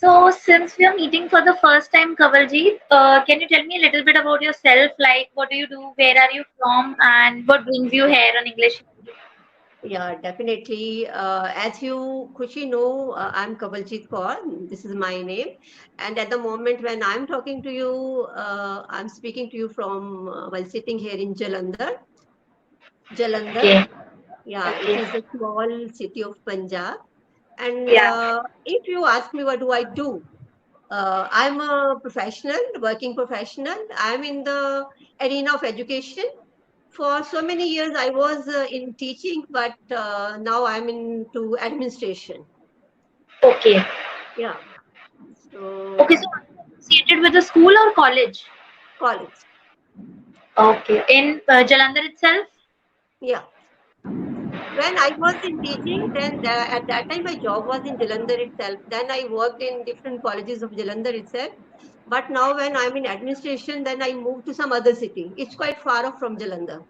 So, since we are meeting for the first time, Kawaljeet, can you tell me a little bit about yourself? Like, what do you do? Where are you from? And what brings you here on English? Yeah, definitely. As you, Khushi, know, I'm Kawaljeet Kaur. This is my name. And at the moment when I'm talking to you, I'm speaking to you from while sitting here in Jalandhar. Jalandhar. Okay. Yeah, it Okay. is a small city of Punjab. And Yeah. if you ask me what do I do, I'm a professional, working professional. I'm in the arena of education. For so many years, I was in teaching, but now I'm into administration. Okay. Yeah. Okay. So So, are you associated with a school or college? college. Okay. In Jalandhar itself? Yeah. When I was in teaching, then at that time my job was in Jalandhar itself. Then I worked in different colleges of Jalandhar itself. But now when I'm in administration, then I moved to some other city. It's quite far off from Jalandhar.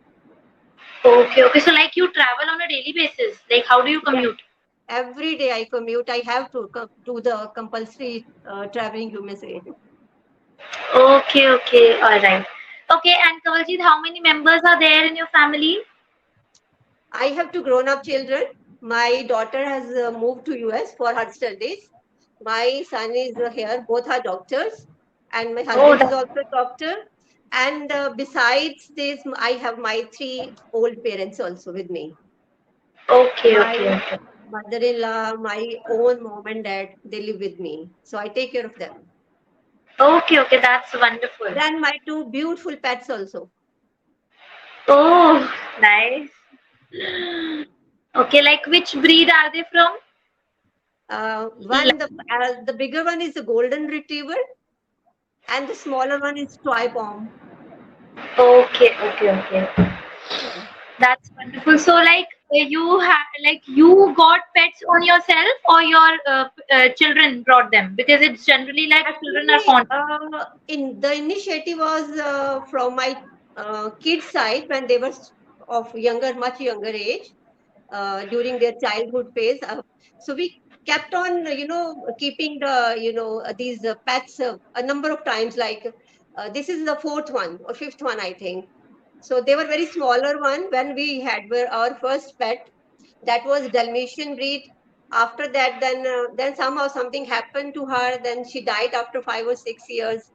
Okay. Okay. So, like, you travel on a daily basis. Like, how do you Yeah. commute? Every day I commute. I have to do the compulsory traveling, you may say. Okay. Okay. All right. Okay. And Kawaljeet, how many members are there in your family? I have two grown-up children. My daughter has moved to US for her studies. My son is here. Both are doctors, and my Oh, husband is that's also a doctor. And besides this, I have my three old parents also with me. okay. My Okay. Okay. mother-in-law, my own mom and dad, they live with me, so I take care of them. Okay. Okay. That's wonderful. Then my two beautiful pets also. Oh, nice. Okay, like which breed are they from? One the bigger one is a golden retriever, and the smaller one is toy pom. Okay, okay, okay. Yeah. That's wonderful. So, like, you got pets on yourself, or your children brought them? Because it's generally like children are Actually, fond. in the initiative was from my kids' side when they were of younger, much younger age, during their childhood phase. So we kept on, keeping these pets a number of times. Like this is the fourth one or fifth one, I think. So they were very smaller one when we had were our first pet. That was Dalmatian breed. After that, then somehow something happened to her. Then she died after 5 or 6 years.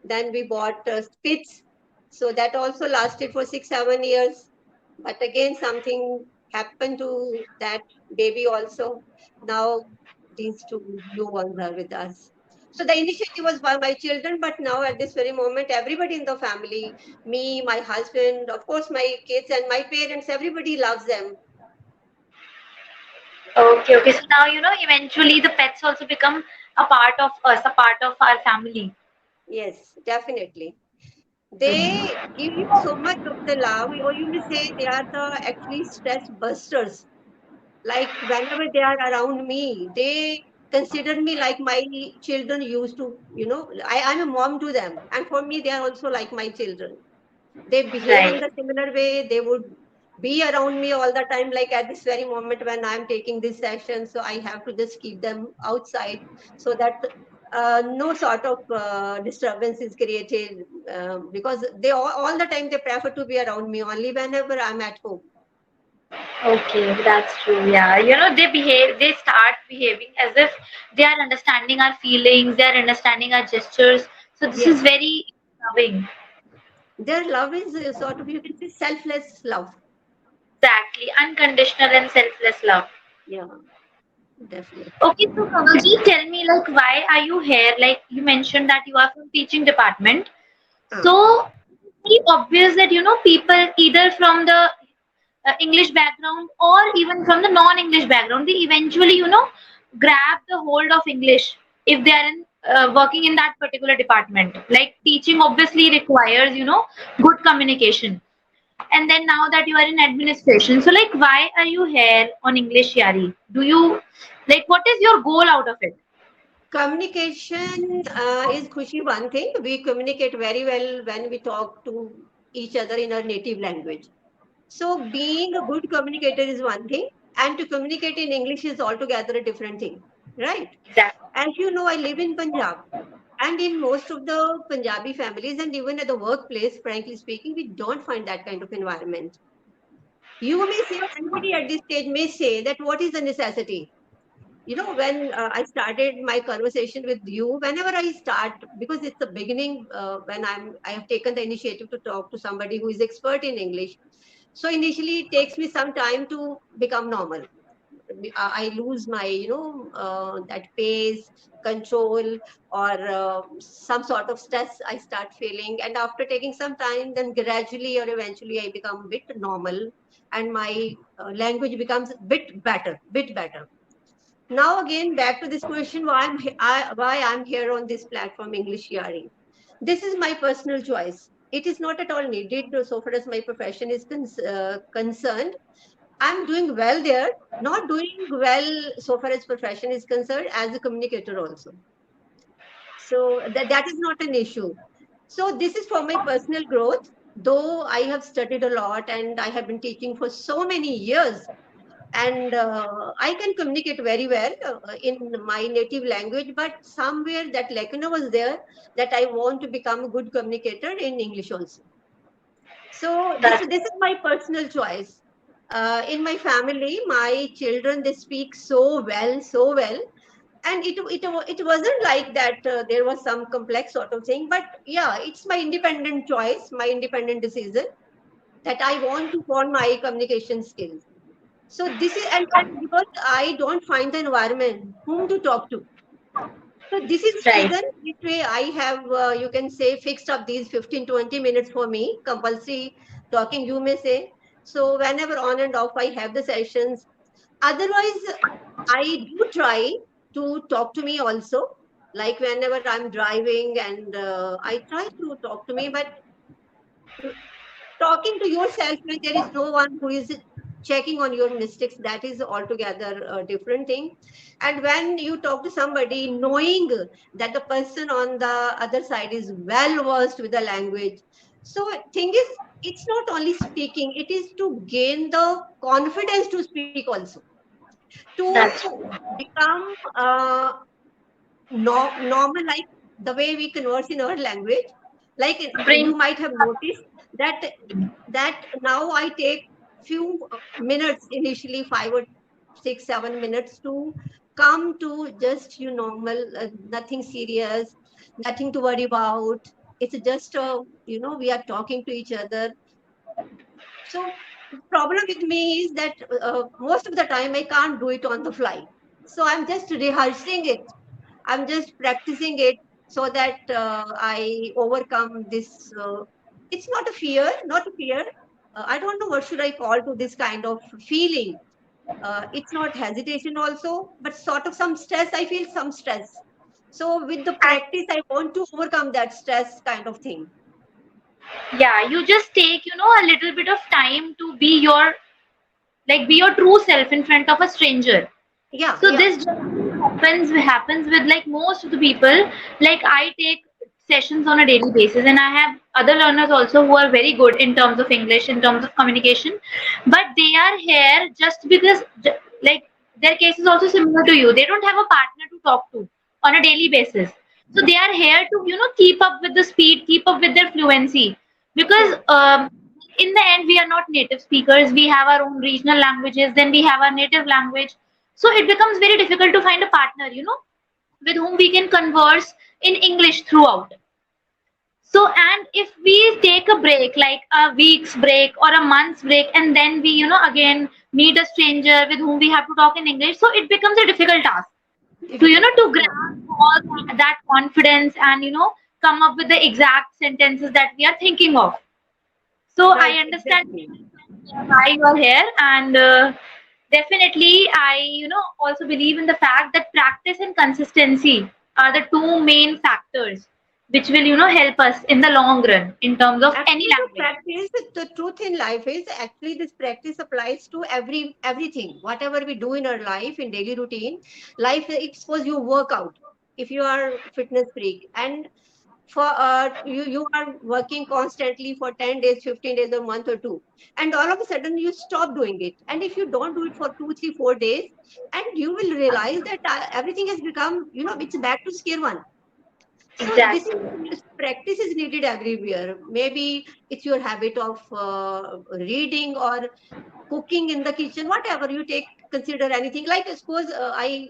Then we bought Spitz. So that also lasted for 6 7 years. But again, something happened to that baby also. Now these two new ones are with us. So the initiative was by my children, but now at this very moment, everybody in the family, me, my husband, of course, my kids and my parents, everybody loves them. Okay, okay. So now eventually the pets also become a part of us, a part of our family. Yes, definitely. They give you so much of the love, or you may say they are the actually stress busters. Like whenever they are around me, they consider me like my children used to, I'm a mom to them. And for me, they are also like my children. They behave in Right. the similar way. They would be around me all the time, like at this very moment when I'm taking this session. So I have to just keep them outside so that no sort of disturbance is created, because they all the time they prefer to be around me only whenever I'm at home. Okay, that's true. Yeah, they start behaving as if they are understanding our feelings, they are understanding our gestures. So this is Yes, very loving. their love is sort of, you can say, selfless love. Exactly, unconditional and selfless love. Yeah, definitely. Okay, so Kawalji, tell me, like, why are you here? Like, you mentioned that you are from teaching department. Ah, So, it's very obvious that, people either from the English background or even from the non-English background, they eventually, grab the hold of English if they are working in that particular department. Like, teaching obviously requires, good communication. And then now that you are in administration, so like, why are you here on Englishyaari? Do you like what is your goal out of it? communication is Khushi one thing. We communicate very well when we talk to each other in our native language. So being a good communicator is one thing, and to communicate in English is altogether a different thing, right? Exactly. As you know, I live in Punjab. And in most of the Punjabi families, and even at the workplace, frankly speaking, we don't find that kind of environment. You may say, or anybody at this stage may say, that what is the necessity? You know, when I started my conversation with you, whenever I start, because it's the beginning, when I have taken the initiative to talk to somebody who is expert in English. So initially, it takes me some time to become normal. I lose my, that pace, control, or some sort of stress I start feeling. And after taking some time, then gradually or eventually I become a bit normal, and my language becomes a bit better, bit better. Now again, back to this question, why I'm here on this platform, Englishyaari. This is my personal choice. It is not at all needed so far as my profession is concerned. I'm doing well there, not doing well so far as profession is concerned as a communicator also. So that is not an issue. So this is for my personal growth. Though I have studied a lot and I have been teaching for so many years, and I can communicate very well in my native language, but somewhere that lacuna was there, that I want to become a good communicator in English also. So That's this is my personal choice. In my family, my children, they speak so well, so well, and it wasn't like that. There was some complex sort of thing, but yeah, it's my independent choice, my independent decision that I want to hone my communication skills. So this is, and because I don't find the environment whom to talk to. So this is the right. reason this way I have, you can say, fixed up these 15-20 minutes for me, compulsory talking, you may say. So whenever on and off I have the sessions. Otherwise, I do try to talk to me also. Like whenever I'm driving, and I try to talk to me, but talking to yourself when there is no one who is checking on your mistakes, that is altogether a different thing. And when you talk to somebody knowing that the person on the other side is well versed with the language, so thing is, it's not only speaking, it is to gain the confidence to speak also, to That's become normal, like the way we converse in our language. Like bring you might have noticed that now I take few minutes, initially 5 or 6, 7 minutes, to come to just normal, nothing serious, nothing to worry about. It's just we are talking to each other. So the problem with me is that most of the time I can't do it on the fly. So I'm just rehearsing it. I'm just practicing it so that I overcome this. It's not a fear, not a fear. I don't know what should I call to this kind of feeling. It's not hesitation also, but sort of some stress. I feel some stress. So with the and practice, I want to overcome that stress kind of thing. yeah, you just take, a little bit of time to be your true self in front of a stranger. Yeah, So yeah. this generally happens with like most of the people. Like I take sessions on a daily basis, and I have other learners also who are very good in terms of English, in terms of communication, but they are here just because like their case is also similar to you. They don't have a partner to talk to on a daily basis, so they are here to keep up with the speed, keep up with their fluency, because True. in the end we are not native speakers. We have our own regional languages, then we have our native language, so it becomes very difficult to find a partner, with whom we can converse in English throughout. So, and if we take a break, like a week's break or a month's break, and then we, again meet a stranger with whom we have to talk in English, so it becomes a difficult task to, Difficult. to Yeah. grasp all that confidence and, come up with the exact sentences that we are thinking of. So I Right. understand Exactly. why you are here, and definitely I, also believe in the fact that practice and consistency are the two main factors which will, help us in the long run in terms of any Actually, the language. practice, the truth in life is actually this practice applies to everything. Whatever we do in our life, in daily routine, life. Suppose you work out, if you are fitness freak, and for you are working constantly for 10 days, 15 days, a month or two, and all of a sudden you stop doing it. And if you don't do it for 2, 3, 4 days, and you will realize that everything has become, it's back to square one. So this Exactly. is practice is needed everywhere. Maybe it's your habit of reading or cooking in the kitchen, whatever you take, consider anything. Like suppose I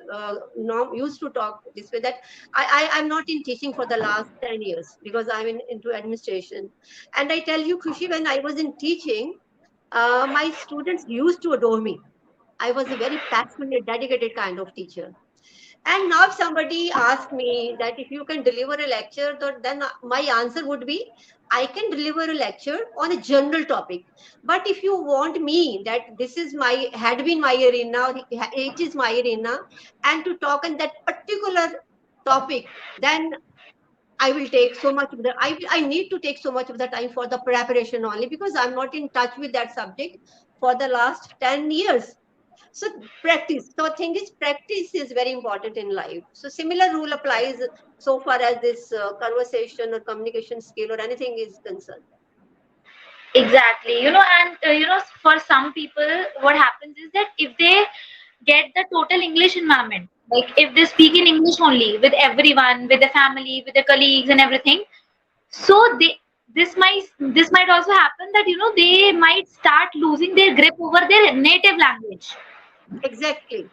now used to talk this way, that I'm not in teaching for the last 10 years because I'm into administration. And I tell you, Khushi, when I was in teaching, my students used to adore me. I was a very passionate, dedicated kind of teacher. And now if somebody asks me that if you can deliver a lecture, then my answer would be, I can deliver a lecture on a general topic. But if you want me, that this is my, had been my arena, it is my arena, and to talk on that particular topic, then I will take so much of the, I need to take so much of the time for the preparation only, because I'm not in touch with that subject for the last 10 years. So practice. So thing is, practice is very important in life. So similar rule applies so far as this conversation or communication skill or anything is concerned. Exactly. And for some people, what happens is that if they get the total English environment, like if they speak in English only with everyone, with the family, with the colleagues and everything, so this might also happen that they might start losing their grip over their native language. Exactly.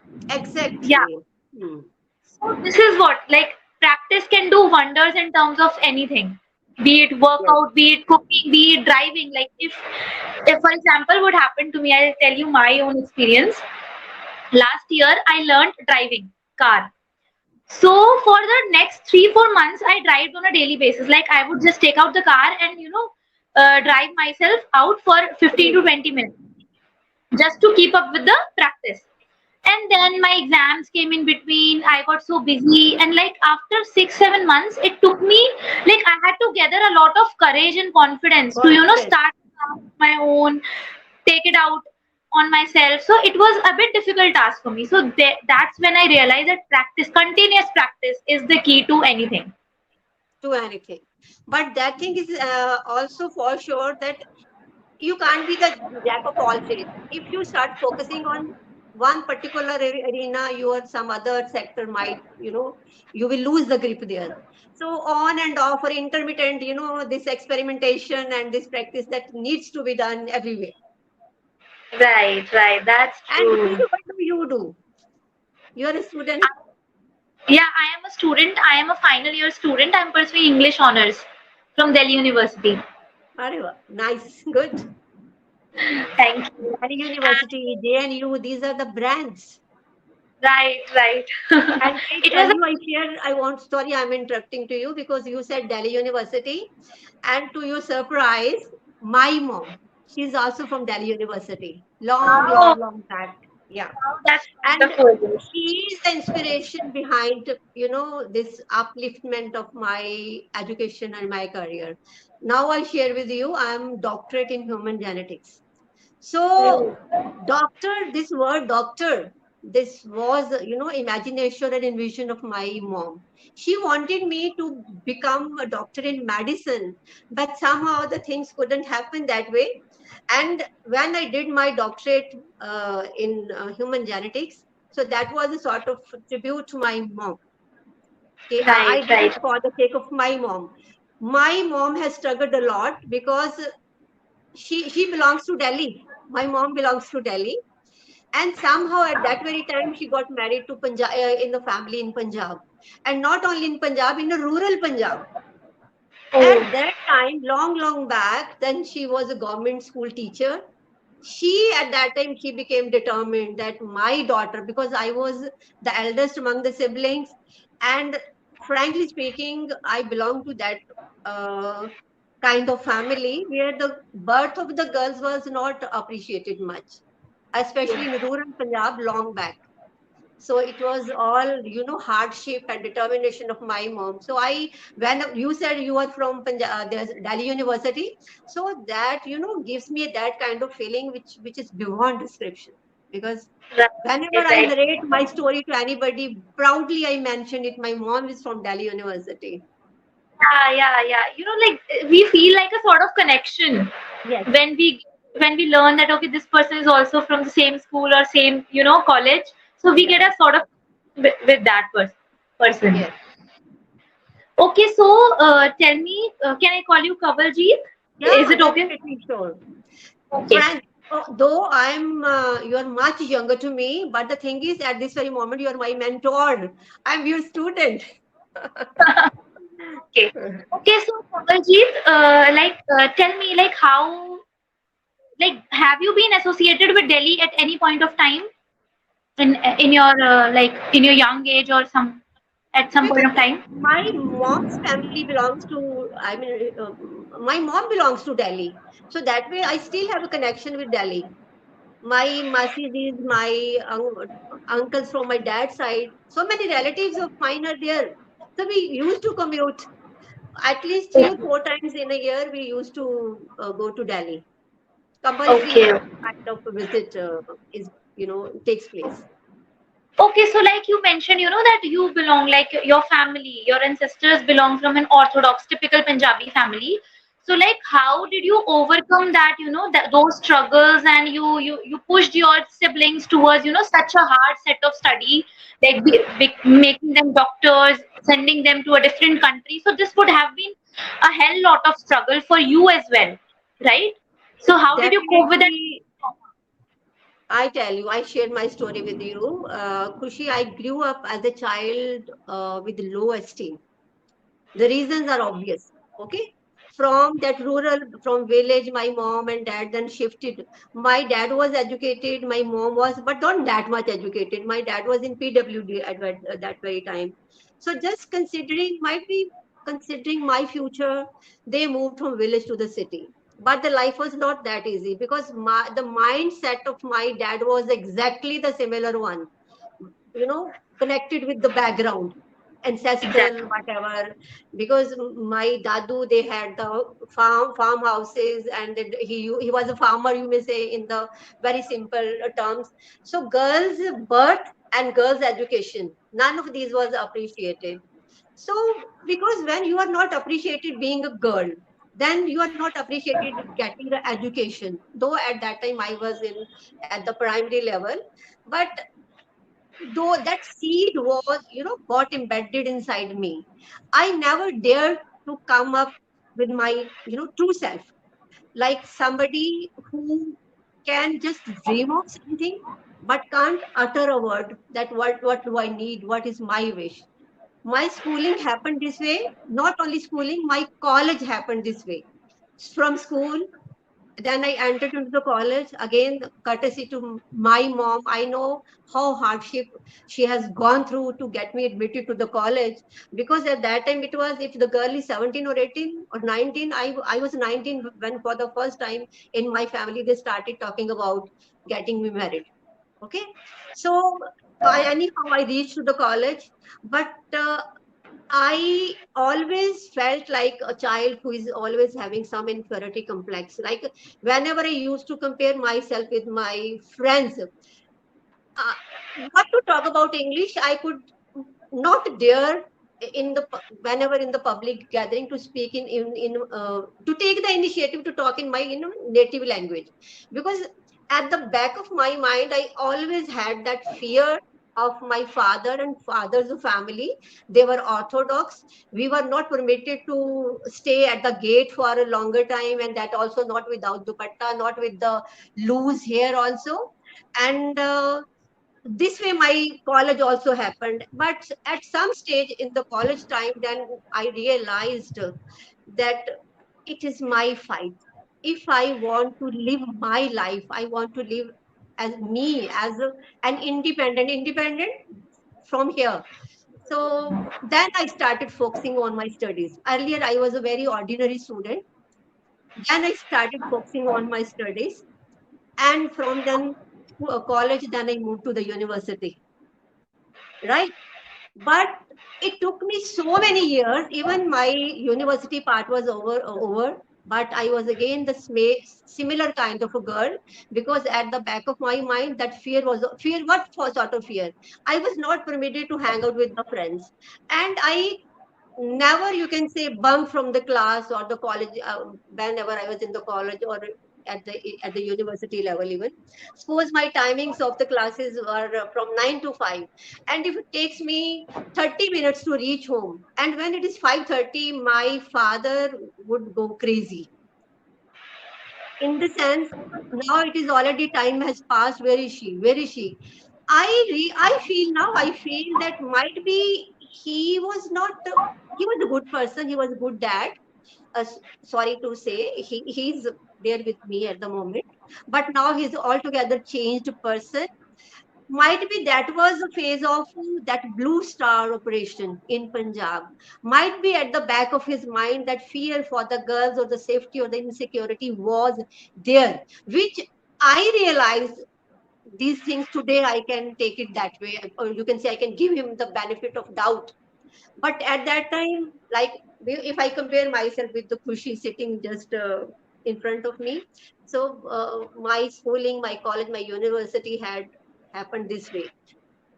Yeah. Exactly. Hmm. So this is what, like, practice can do wonders in terms of anything, be it Yes. workout, be it cooking, be it driving. Like if for example, what happened to me, I'll tell you my own experience. Last year, I learned driving car. So for the next 3 4 months, I drive on a daily basis. Like I would just take out the car and drive myself out for 15 to Hmm. 20 minutes just to keep up with the practice. And then my exams came in between. I got so busy, and like after 6 7 months, it took me, like, I had to gather a lot of courage and confidence to Confidence. start my own, take it out on myself. So it was a bit difficult task for me. So that's when I realized that practice, continuous practice, is the key to anything. To anything. But that thing is also for sure that you can't be the jack of all trades. If you start focusing on one particular arena, your some other sector might, you will lose the grip there. So on and off or intermittent, this experimentation and this practice that needs to be done everywhere. Right, right. That's And Khushi, true. what do you do? You're a student. Yeah, I am a student. I am a final year student. I'm pursuing English honors from Delhi University. Areva, nice, good. Thank you. Delhi University, JNU, these are the brands. Right, right. And I It tell was a you, sorry, I'm interrupting to you because you said Delhi University. And to your surprise, my mom, she's also from Delhi University. Long, wow, long, long back. Yeah. wow, that's And wonderful. she is the inspiration behind, this upliftment of my education and my career. Now I'll share with you, I'm doctorate in human genetics. So, Oh, doctor, this word doctor, this was, imagination and envision of my mom. She wanted me to become a doctor in medicine, but somehow the things couldn't happen that way. And when I did my doctorate in human genetics, so that was a sort of tribute to my mom. Okay, I right, did it right. for the sake of my mom. My mom has struggled a lot because she belongs to Delhi. My mom belongs to Delhi, and somehow at that very time she got married to Punjab, in the family in Punjab, and not only in Punjab, in a rural Punjab. Oh, At that time, long long back, then she was a government school teacher. She at that time she became determined that my daughter, because I was the eldest among the siblings, and frankly speaking, I belong to that uh, kind of family where the birth of the girls was not appreciated much, especially in rural Punjab long back. So it was all, hardship and determination of my mom. So when you said you are from Punjab, there's Delhi University, so that, gives me that kind of feeling which is beyond description. Because whenever right, I right. narrate my story to anybody, proudly I mention it. My mom is from Delhi University. Yeah. Like we feel like a sort of connection Yes, when we learn that okay, this person is also from the same school or same college. So we get yeah, a sort of with that person. yes, Okay, so tell me, can I call you Kavaljeet? yeah, Is it okay? definitely sure. Okay. And though you are much younger to me, but the thing is, at this very moment, you are my mentor. I'm your student. Okay. Okay, so Kavaljeet, tell me, like, how, like, have you been associated with Delhi at any point of time in your in your young age or at some point Because of time? my mom's family belongs to, my mom belongs to Delhi. So that way, I still have a connection with Delhi. My masis is my uncles from my dad's side. So many relatives of mine are there. So we used to commute at least 3 or 4 times in a year. We used to go to Delhi. Compulsory Okay. kind of a visit is takes place. Okay, so like you mentioned, that you belong, like your family, your ancestors belong from an orthodox, typical Punjabi family. So like, how did you overcome that, that those struggles, and you pushed your siblings towards, such a hard set of study, like making them doctors, sending them to a different country. So this would have been a hell lot of struggle for you as well, right? So how did you cope with that? Definitely, I tell you, I shared my story with you. Khushi, I grew up as a child with low esteem. The reasons are obvious. Okay. From that rural, from village, my mom and dad then shifted. My dad was educated, my mom was, but not that much educated. My dad was in PWD at that very time. So just might be considering my future, they moved from village to the city. But the life was not that easy because the mindset of my dad was exactly the similar one, connected with the background, ancestral, Exactly. whatever. Because my dadu, they had the farmhouses, and he was a farmer, you may say, in the very simple terms. So girls' birth and girls' education, none of these was appreciated. So, because when you are not appreciated being a girl, then you are not appreciated getting the education. Though at that time I was in at the primary level, but though that seed was, got embedded inside me, I never dared to come up with my, true self. Like somebody who can just dream of something, but can't utter a word that what do I need? What is my wish? My schooling happened this way. Not only schooling, my college happened this way. From school, then I entered into the college again, courtesy to my mom. I know how hardship she has gone through to get me admitted to the college, because at that time it was, if the girl is 17 or 18 or 19, I was 19 when for the first time in my family they started talking about getting me married. Okay, so anyhow I reached to the college, but I always felt like a child who is always having some inferiority complex. Like whenever I used to compare myself with my friends, not to talk about English, I could not dare whenever in the public gathering to speak to take the initiative to talk in my native language, because at the back of my mind I always had that fear of my father and father's family. They were orthodox. We were not permitted to stay at the gate for a longer time, and that also not without dupatta, not with the loose hair also. And this way my college also happened, but at some stage in the college time, then I realized that it is my fight. If I want to live my life, I want to live as me, as an independent from here. So then I started focusing on my studies. Earlier I was a very ordinary student, then I started focusing on my studies, and from then to a college, then I moved to the university, right? But it took me so many years. Even my university part was over, but I was again the similar kind of a girl, because at the back of my mind that fear was fear. What for sort of fear? I was not permitted to hang out with the friends, and I never, you can say, bunk from the class or the college, whenever I was in the college or at the university level even. Suppose my timings of the classes were from 9 to 5, and if it takes me 30 minutes to reach home, and when it is 5:30, my father would go crazy. In the sense, now it is already, time has passed, where is she, where is she? I feel now, I feel that might be he was not, he was a good person, he was a good dad. Sorry to say, he's there with me at the moment, but now he's altogether changed person. Might be that was a phase of that blue star operation in Punjab. Might be at the back of his mind that fear for the girls or the safety or the insecurity was there, which I realize these things today. I can take it that way, or you can say I can give him the benefit of doubt. But at that time, like, if I compare myself with the Khushi sitting just in front of me, so my schooling, my college, my university had happened this way.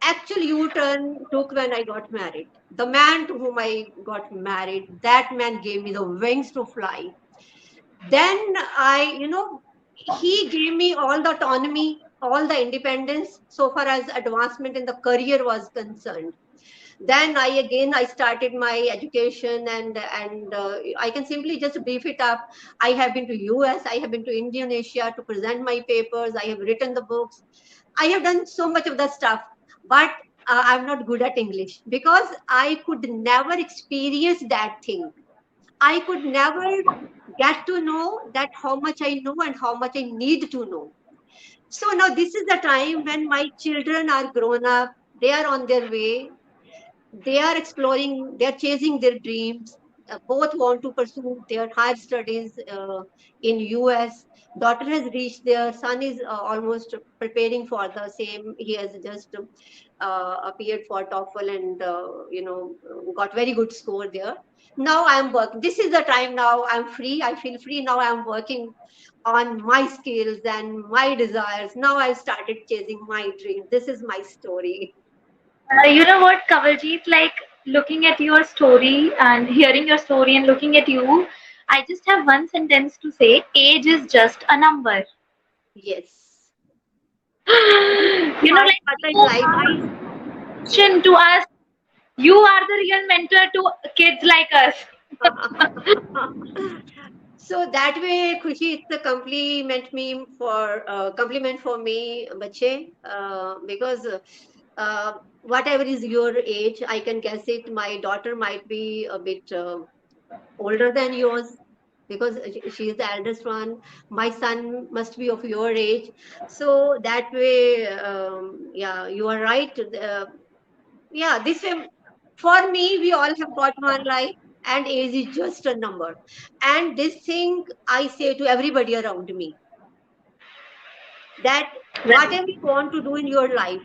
Actual U-turn took when I got married. The man to whom I got married, that man gave me the wings to fly. Then he gave me all the autonomy, all the independence so far as advancement in the career was concerned. Then I started my education, and I can simply just brief it up. I have been to US, I have been to Indonesia to present my papers, I have written the books, I have done so much of the stuff. But I'm not good at English because I could never experience that thing. I could never get to know that how much I know and how much I need to know. So now this is the time when my children are grown up, they are on their way, they are exploring, they are chasing their dreams. Both want to pursue their higher studies in US. Daughter has reached there, son is almost preparing for the same. He has just appeared for TOEFL and got very good score there. Now I'm working. This is the time now I'm free. I feel free now. I'm working on my skills and my desires. Now I've started chasing my dream. This is my story. You know what, Kavaljeet, like looking at your story and hearing your story and looking at you, I just have one sentence to say: age is just a number. Yes. This is You know, my like path in you life. I mentioned to us, you are the real mentor to kids like us. so that way, Khushi, it's a compliment for me, bache, because whatever is your age, I can guess it. My daughter might be a bit older than yours because she is the eldest one. My son must be of your age, so that way, yeah, you are right. Yeah, this way, for me, we all have got one life, and age is just a number. And this thing I say to everybody around me, that Right. whatever you want to do in your life,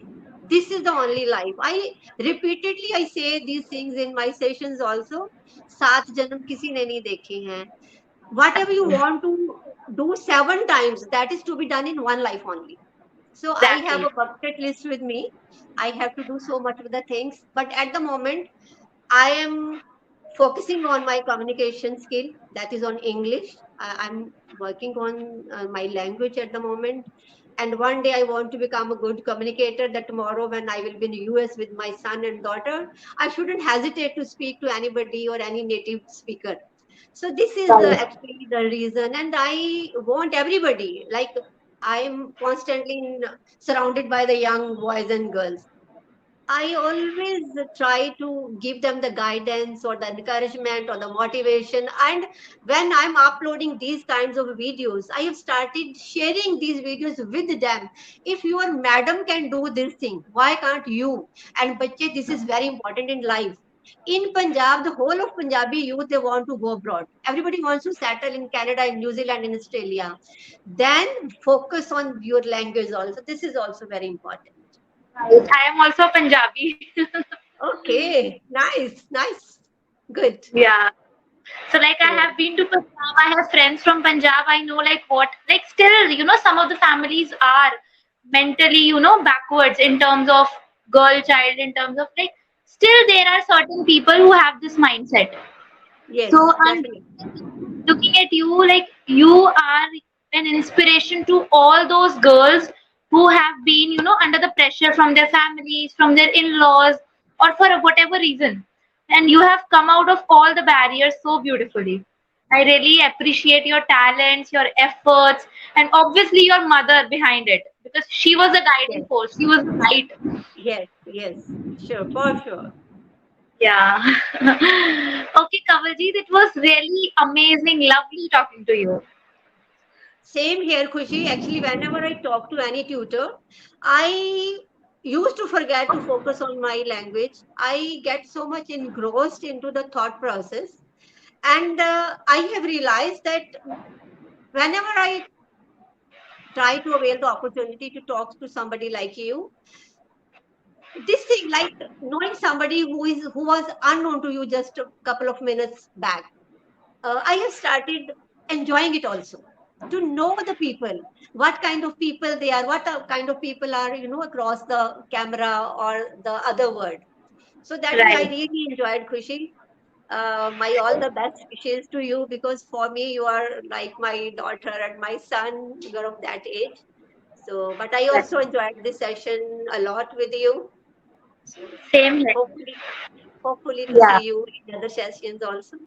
this is the only life. I repeatedly I say these things in my sessions also. सात जन्म किसी ने नहीं देखे हैं. Whatever you want to do 7 times, that is to be done in one life only. So I have Exactly. a bucket list with me. I have to do so much of the things, but at the moment I am focusing on my communication skill, that is on English. I'm working on my language at the moment. And one day I want to become a good communicator, that tomorrow when I will be in the US with my son and daughter, I shouldn't hesitate to speak to anybody or any native speaker. So this is Right. actually the reason. And I want everybody, like, I'm constantly surrounded by the young boys and girls. I always try to give them the guidance or the encouragement or the motivation. And when I'm uploading these kinds of videos, I have started sharing these videos with them. If your madam can do this thing, why can't you? And bache, this is very important in life. In Punjab, the whole of Punjabi youth, they want to go abroad. Everybody wants to settle in Canada, in New Zealand, in Australia. Then focus on your language also. This is also very important. Right. I am also Punjabi. Okay, nice, nice, good. Yeah. So like I Yeah. have been to Punjab, I have friends from Punjab. I know like what, like still, some of the families are mentally, backwards in terms of girl child, in terms of like still there are certain people who have this mindset. So, Yes, and definitely. looking at you, like you are an inspiration to all those girls who have been, under the pressure from their families, from their in-laws, or for whatever reason, and you have come out of all the barriers so beautifully. I really appreciate your talents, your efforts, and obviously your mother behind it, because she was a guiding Yes, force. She was the light. yes, yes. Sure, for sure. Yeah. Okay, Kavaljeet, it was really amazing, lovely talking to you. Same here, Khushi. Actually, whenever I talk to any tutor, I used to forget to focus on my language. I get so much engrossed into the thought process. And I have realized that whenever I try to avail the opportunity to talk to somebody like you, this thing, like knowing somebody who was unknown to you just a couple of minutes back, I have started enjoying it also. To know the people, what kind of people they are, what kind of people are, across the camera or the other world. So that way, I Right. really enjoyed Khushi. My all the best wishes to you, because for me, you are like my daughter and my son. You're of that age. So, but I Right. also enjoyed this session a lot with you. So, Same here. hopefully, hopefully to Yeah. see you in other sessions also.